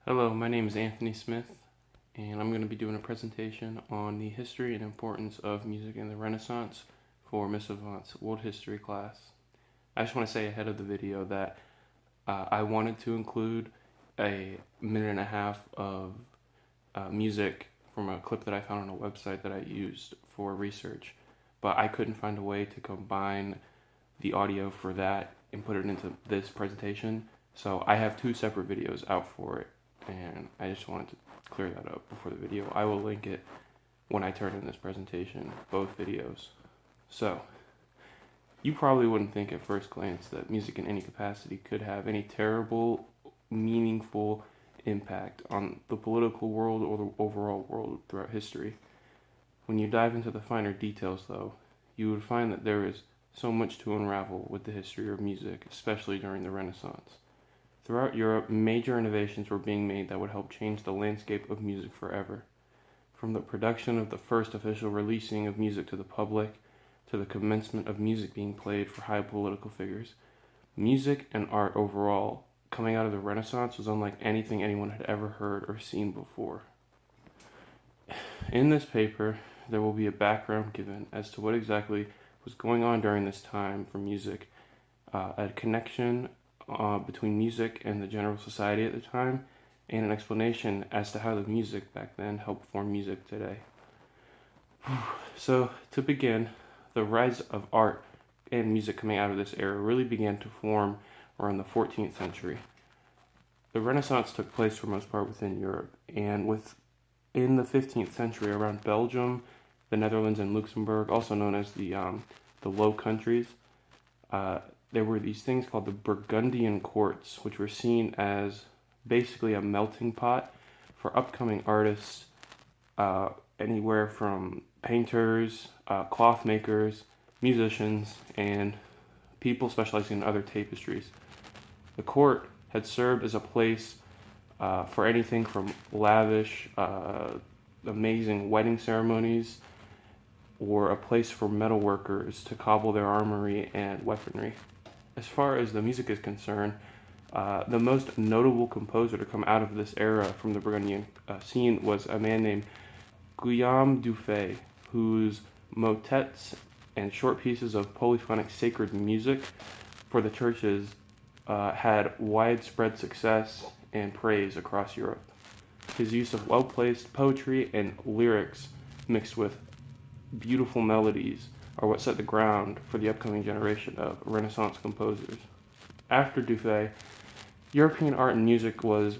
Hello, my name is Anthony Smith, and I'm going to be doing a presentation on the history and importance of music in the Renaissance for Miss Savant's World History class. I just want to say ahead of the video that I wanted to include a minute and a half of music from a clip that I found on a website that I used for research, but I couldn't find a way to combine the audio for that and put it into this presentation, so I have two separate videos out for it, and I just wanted to clear that up before the video. I will link it when I turn in this presentation, both videos. So, you probably wouldn't think at first glance that music in any capacity could have any terrible, meaningful impact on the political world or the overall world throughout history. When you dive into the finer details, though, you would find that there is so much to unravel with the history of music, especially during the Renaissance. Throughout Europe, major innovations were being made that would help change the landscape of music forever. From the production of the first official releasing of music to the public, to the commencement of music being played for high political figures, music and art overall coming out of the Renaissance was unlike anything anyone had ever heard or seen before. In this paper, there will be a background given as to what exactly was going on during this time for music, a connection between music and the general society at the time, and an explanation as to how the music back then helped form music today. So, to begin, the rise of art and music coming out of this era really began to form around the 14th century. The Renaissance took place for most part within Europe, and within the 15th century around Belgium, the Netherlands, and Luxembourg, also known as the Low Countries, there were these things called the Burgundian courts, which were seen as basically a melting pot for upcoming artists, anywhere from painters, cloth makers, musicians, and people specializing in other tapestries. The court had served as a place for anything from lavish, amazing wedding ceremonies, or a place for metal workers to cobble their armory and weaponry. As far as the music is concerned, the most notable composer to come out of this era from the Burgundian scene was a man named Guillaume Dufay, whose motets and short pieces of polyphonic sacred music for the churches had widespread success and praise across Europe. His use of well-placed poetry and lyrics mixed with beautiful melodies are what set the ground for the upcoming generation of Renaissance composers. After Dufay, European art and music was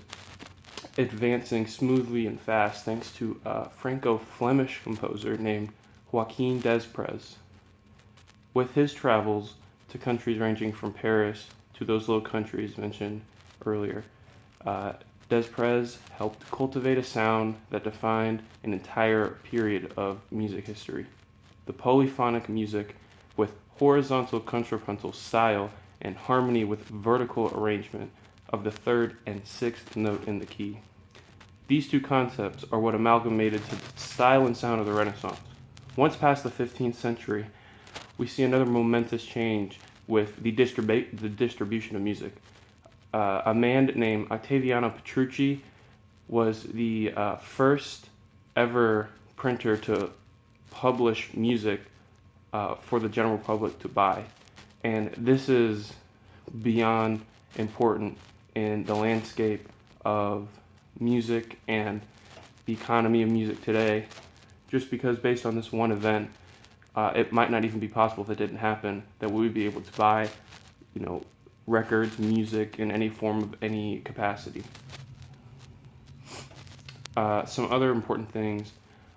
advancing smoothly and fast thanks to a Franco-Flemish composer named Joachim Desprez. With his travels to countries ranging from Paris to those Low Countries mentioned earlier, Desprez helped cultivate a sound that defined an entire period of music history. The polyphonic music with horizontal contrapuntal style and harmony with vertical arrangement of the third and sixth note in the key. These two concepts are what amalgamated to the style and sound of the Renaissance. Once past the 15th century, we see another momentous change with the distribution of music. A man named Ottaviano Petrucci was the first ever printer to publish music for the general public to buy. And this is beyond important in the landscape of music and the economy of music today, just because based on this one event, it might not even be possible if it didn't happen that we would be able to buy, records, music in any form of any capacity. Some other important things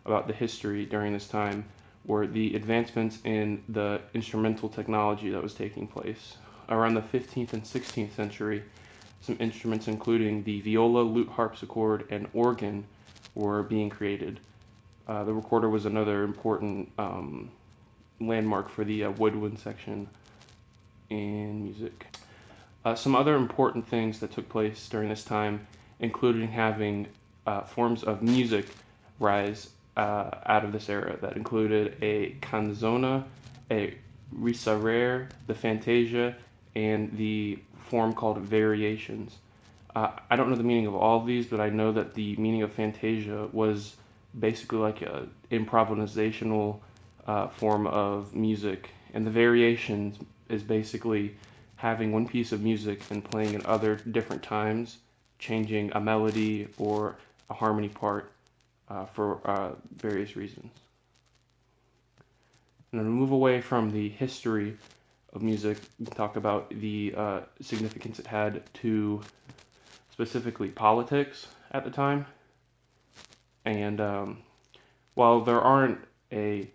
about the history during this time were the advancements in the instrumental technology that was taking place. Around the 15th and 16th century, some instruments including the viola, lute, harpsichord, and organ were being created. The recorder was another important landmark for the woodwind section in music. Some other important things that took place during this time included having forms of music rise out of this era that included a canzona, a risorare, the fantasia, and the form called variations. I don't know the meaning of all of these, but I know that the meaning of Fantasia was basically like a improvisational form of music, and the variations is basically having one piece of music and playing in other different times, changing a melody or a harmony part for various reasons. And then move away from the history of music, talk about the significance it had to specifically politics at the time. And while there aren't a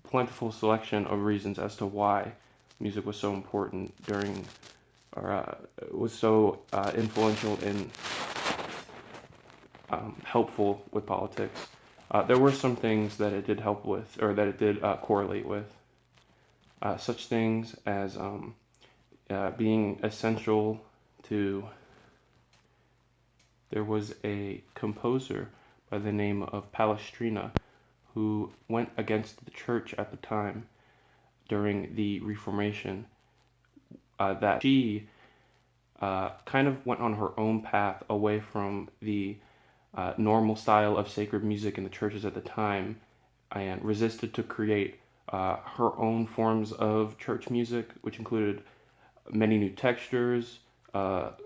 plentiful selection of reasons as to why music was so important during, or was so influential and helpful with politics, there were some things that it did help with, or that it did correlate with. Such things as being essential to. There was a composer by the name of Palestrina who went against the church at the time during the Reformation, that she kind of went on her own path away from the normal style of sacred music in the churches at the time and resisted to create her own forms of church music, which included many new textures,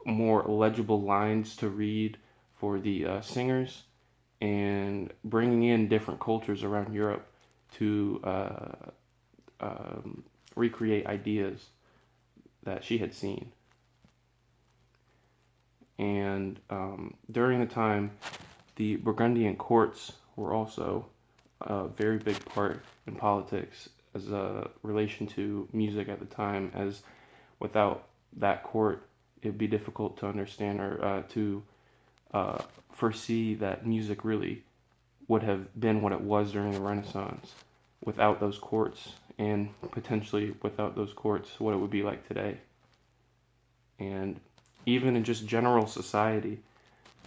more legible lines to read for the singers, and bringing in different cultures around Europe to recreate ideas that she had seen. And during the time, the Burgundian courts were also a very big part in politics as a relation to music at the time, as without that court, it'd be difficult to understand or to foresee that music really would have been what it was during the Renaissance without those courts, and potentially without those courts, what it would be like today. And even in just general society,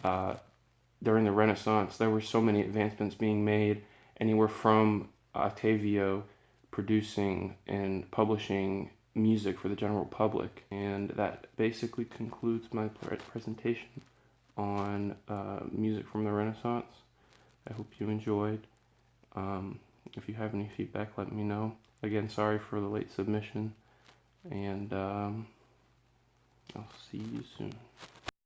during the Renaissance, there were so many advancements being made, anywhere from Octavio producing and publishing music for the general public. And that basically concludes my presentation on music from the Renaissance. I hope you enjoyed. If you have any feedback, let me know. Again, sorry for the late submission, and I'll see you soon.